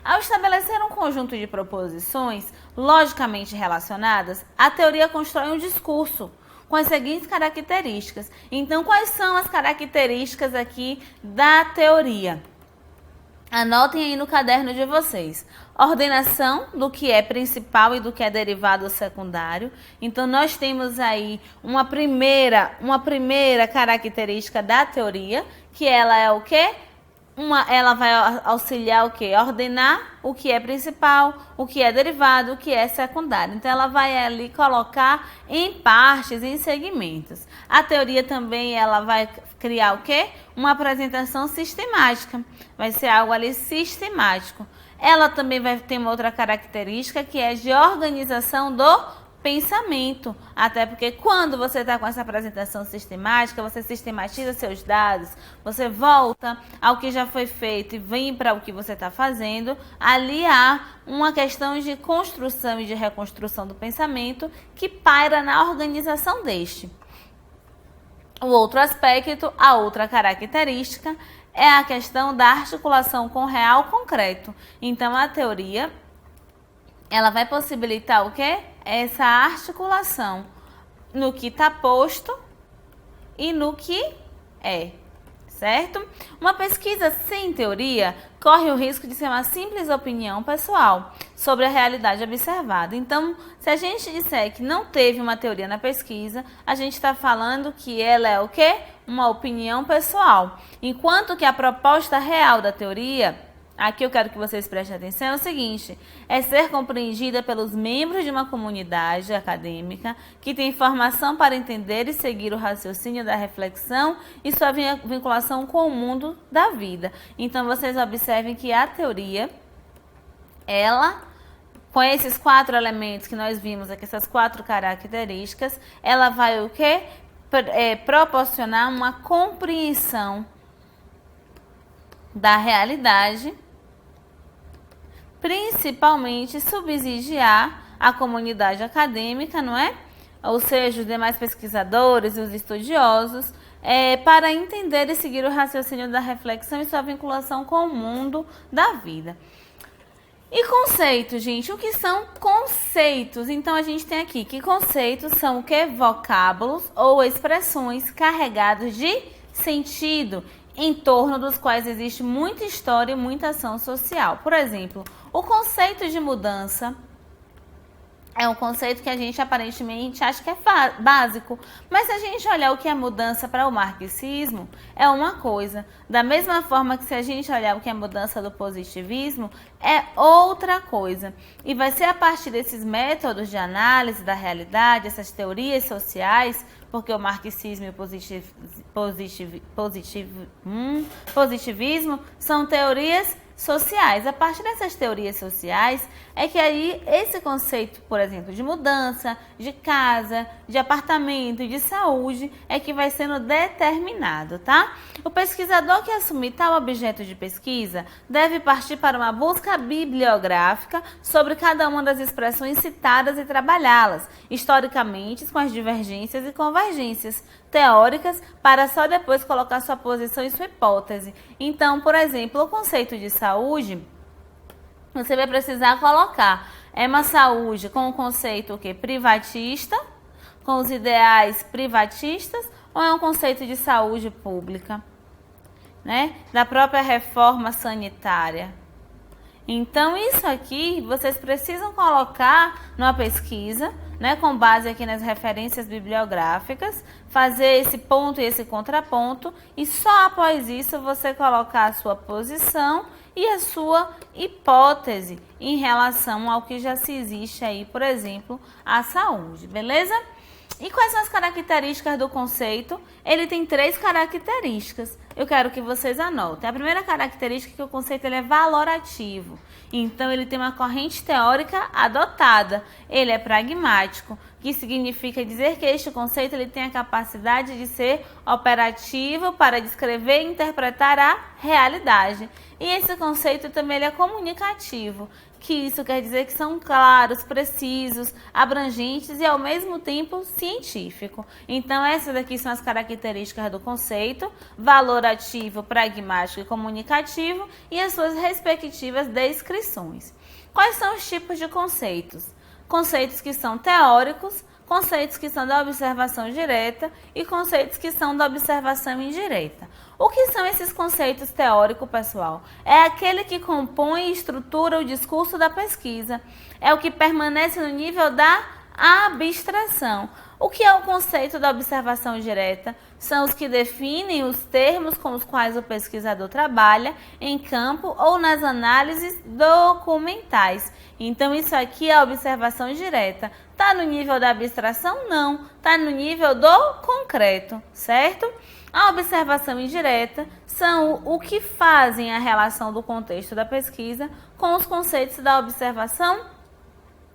Ao estabelecer um conjunto de proposições logicamente relacionadas, a teoria constrói um discurso com as seguintes características. Então, quais são as características aqui da teoria? Anotem aí no caderno de vocês. Ordenação do que é principal e do que é derivado ou secundário. Então, nós temos aí uma primeira característica da teoria, que ela é o quê? Ela vai auxiliar o quê? Ordenar o que é principal, o que é derivado, o que é secundário. Então, ela vai ali colocar em partes, em segmentos. A teoria também, ela vai criar o quê? Uma apresentação sistemática. Vai ser algo ali sistemático. Ela também vai ter uma outra característica, que é de organização do pensamento, até porque quando você está com essa apresentação sistemática, você sistematiza seus dados, você volta ao que já foi feito e vem para o que você está fazendo. Ali há uma questão de construção e de reconstrução do pensamento que paira na organização deste. O outro aspecto, a outra característica, é a questão da articulação com o real concreto. Então, a teoria, ela vai possibilitar o quê? Essa articulação no que está posto e no que é, certo? Uma pesquisa sem teoria corre o risco de ser uma simples opinião pessoal sobre a realidade observada. Então, se a gente disser que não teve uma teoria na pesquisa, a gente está falando que ela é o quê? Uma opinião pessoal. Enquanto que a proposta real da teoria, aqui eu quero que vocês prestem atenção, é o seguinte: é ser compreendida pelos membros de uma comunidade acadêmica que tem formação para entender e seguir o raciocínio da reflexão e sua vinculação com o mundo da vida. Então, vocês observem que a teoria, ela, com esses 4 elementos que nós vimos aqui, essas 4 características, ela vai o quê? Proporcionar uma compreensão da realidade, principalmente subsidiar a comunidade acadêmica, não é? Ou seja, os demais pesquisadores e os estudiosos, para entender e seguir o raciocínio da reflexão e sua vinculação com o mundo da vida. E conceitos, gente, o que são conceitos? Então, a gente tem aqui que conceitos são o que? Vocábulos ou expressões carregados de sentido, em torno dos quais existe muita história e muita ação social. Por exemplo, o conceito de mudança é um conceito que a gente aparentemente acha que é básico, mas se a gente olhar o que é mudança para o marxismo, é uma coisa. Da mesma forma que se a gente olhar o que é mudança do positivismo, é outra coisa. E vai ser a partir desses métodos de análise da realidade, essas teorias sociais, porque o marxismo e o positivismo são teorias sociais. A partir dessas teorias sociais é que aí esse conceito, por exemplo, de mudança, de casa, de apartamento, de saúde, é que vai sendo determinado, tá? O pesquisador que assumir tal objeto de pesquisa deve partir para uma busca bibliográfica sobre cada uma das expressões citadas e trabalhá-las historicamente com as divergências e convergências teóricas para só depois colocar sua posição e sua hipótese. Então, por exemplo, o conceito de saúde, você vai precisar colocar uma saúde com o conceito o quê? Privatista, com os ideais privatistas, ou é um conceito de saúde pública, né? Da própria reforma sanitária. Então, isso aqui vocês precisam colocar numa pesquisa, né, com base aqui nas referências bibliográficas, fazer esse ponto e esse contraponto, e só após isso você colocar a sua posição e a sua hipótese em relação ao que já se existe aí, por exemplo, a saúde, beleza? E quais são as características do conceito? Ele tem 3 características. Eu quero que vocês anotem. A primeira característica é que o conceito ele é valorativo. Então, ele tem uma corrente teórica adotada. Ele é pragmático, que significa dizer que este conceito ele tem a capacidade de ser operativo para descrever e interpretar a realidade. E esse conceito também ele é comunicativo, que isso quer dizer que são claros, precisos, abrangentes e ao mesmo tempo científico. Então essas aqui são as características do conceito: valor elaborativo, pragmático e comunicativo e as suas respectivas descrições. Quais são os tipos de conceitos? Conceitos que são teóricos, conceitos que são da observação direta e conceitos que são da observação indireta. O que são esses conceitos teóricos, pessoal? É aquele que compõe e estrutura o discurso da pesquisa. É o que permanece no nível da abstração. O que é o conceito da observação direta? São os que definem os termos com os quais o pesquisador trabalha em campo ou nas análises documentais. Então, isso aqui é a observação direta. Está no nível da abstração? Não. Está no nível do concreto, certo? A observação indireta são o que fazem a relação do contexto da pesquisa com os conceitos da observação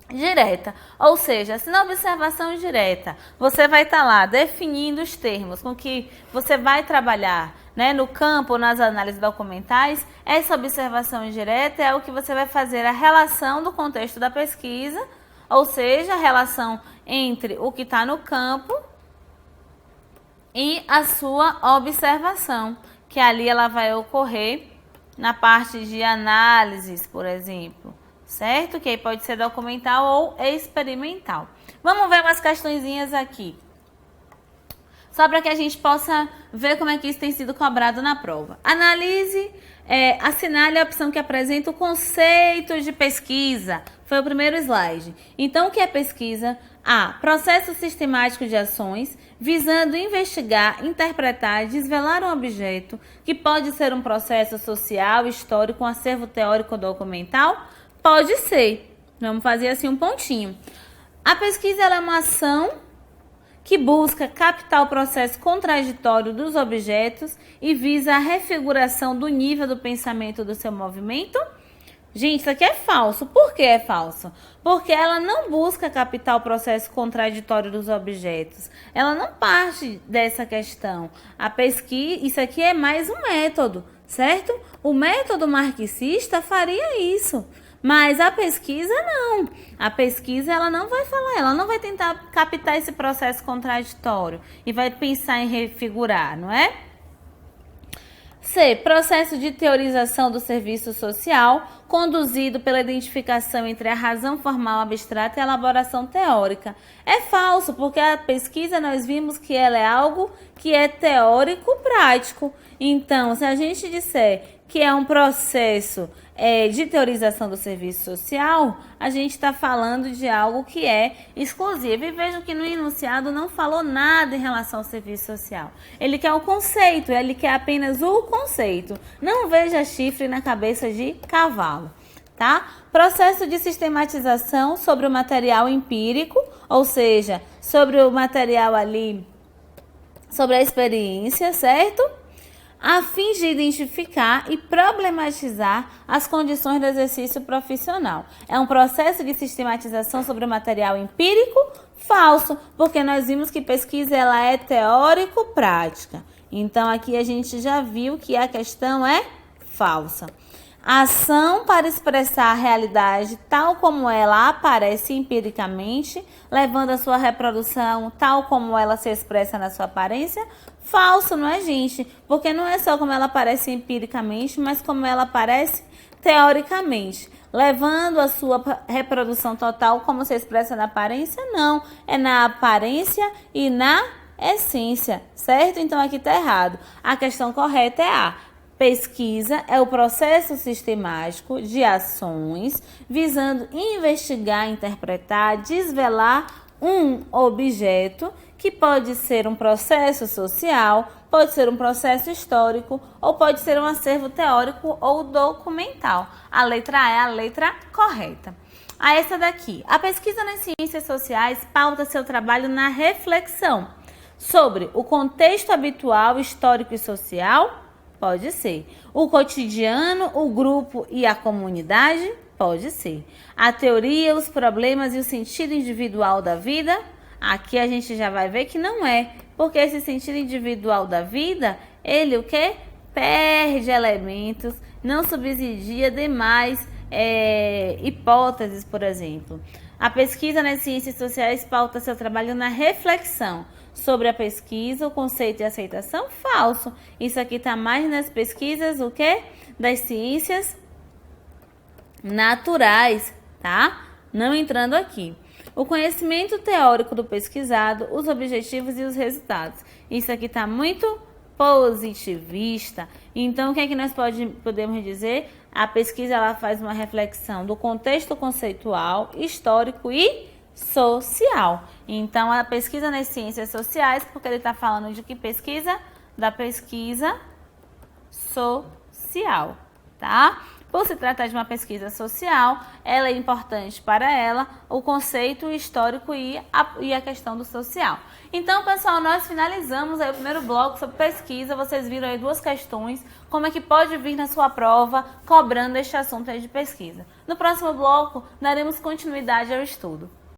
direta. Ou seja, se na observação direta você vai estar lá definindo os termos com que você vai trabalhar, né, no campo ou nas análises documentais, essa observação indireta é o que você vai fazer a relação do contexto da pesquisa, ou seja, a relação entre o que está no campo e a sua observação, que ali ela vai ocorrer na parte de análises, por exemplo, certo? Que aí pode ser documental ou experimental. Vamos ver umas questõezinhas aqui, só para que a gente possa ver como é que isso tem sido cobrado na prova. Analise, assinale a opção que apresenta o conceito de pesquisa. Foi o primeiro slide. Então, o que é pesquisa? A. Processo sistemático de ações visando investigar, interpretar e desvelar um objeto, que pode ser um processo social, histórico, um acervo teórico ou documental? Pode ser. Vamos fazer assim um pontinho. A pesquisa ela é uma ação que busca captar o processo contraditório dos objetos e visa a refiguração do nível do pensamento do seu movimento. Gente, isso aqui é falso. Por que é falso? Porque ela não busca captar o processo contraditório dos objetos. Ela não parte dessa questão. A pesquisa, isso aqui é mais um método, certo? O método marxista faria isso. Mas a pesquisa não. A pesquisa ela não vai falar, ela não vai tentar captar esse processo contraditório e vai pensar em refigurar, não é? C. Processo de teorização do serviço social, conduzido pela identificação entre a razão formal abstrata e a elaboração teórica. É falso, porque a pesquisa nós vimos que ela é algo que é teórico-prático. Então, se a gente disser que é um processo de teorização do serviço social, a gente está falando de algo que é exclusivo. E vejam que no enunciado não falou nada em relação ao serviço social. Ele quer o conceito, ele quer apenas o conceito. Não veja chifre na cabeça de cavalo, tá? Processo de sistematização sobre o material empírico, ou seja, sobre o material ali, sobre a experiência, certo? A fim de identificar e problematizar as condições do exercício profissional. É um processo de sistematização sobre o material empírico? Falso, porque nós vimos que pesquisa ela é teórico-prática. Então, aqui a gente já viu que a questão é falsa. Ação para expressar a realidade tal como ela aparece empiricamente, levando a sua reprodução tal como ela se expressa na sua aparência. Falso, não é, gente? Porque não é só como ela aparece empiricamente, mas como ela aparece teoricamente. Levando a sua reprodução total como se expressa na aparência? Não, é na aparência e na essência, certo? Então aqui está errado. A questão correta é A. Pesquisa é o processo sistemático de ações visando investigar, interpretar, desvelar um objeto que pode ser um processo social, pode ser um processo histórico ou pode ser um acervo teórico ou documental. A letra A é a letra correta. A essa daqui. A pesquisa nas ciências sociais pauta seu trabalho na reflexão sobre o contexto habitual, histórico e social. Pode ser. O cotidiano, o grupo e a comunidade? Pode ser. A teoria, os problemas e o sentido individual da vida? Aqui a gente já vai ver que não é. Porque esse sentido individual da vida, ele o quê? Perde elementos, não subsidia demais hipóteses, por exemplo. A pesquisa nas ciências sociais pauta seu trabalho na reflexão sobre a pesquisa, o conceito e a aceitação? Falso. Isso aqui está mais nas pesquisas, o quê? Das ciências naturais, tá? Não entrando aqui. O conhecimento teórico do pesquisado, os objetivos e os resultados. Isso aqui está muito positivista. Então, o que é que nós podemos dizer? A pesquisa ela faz uma reflexão do contexto conceitual, histórico e social. Então, a pesquisa nas ciências sociais, porque ele está falando de que pesquisa? Da pesquisa social, tá? Por se tratar de uma pesquisa social, ela é importante para ela o conceito histórico e a questão do social. Então, pessoal, nós finalizamos aí o primeiro bloco sobre pesquisa. Vocês viram aí duas questões, como é que pode vir na sua prova cobrando este assunto aí de pesquisa. No próximo bloco, daremos continuidade ao estudo.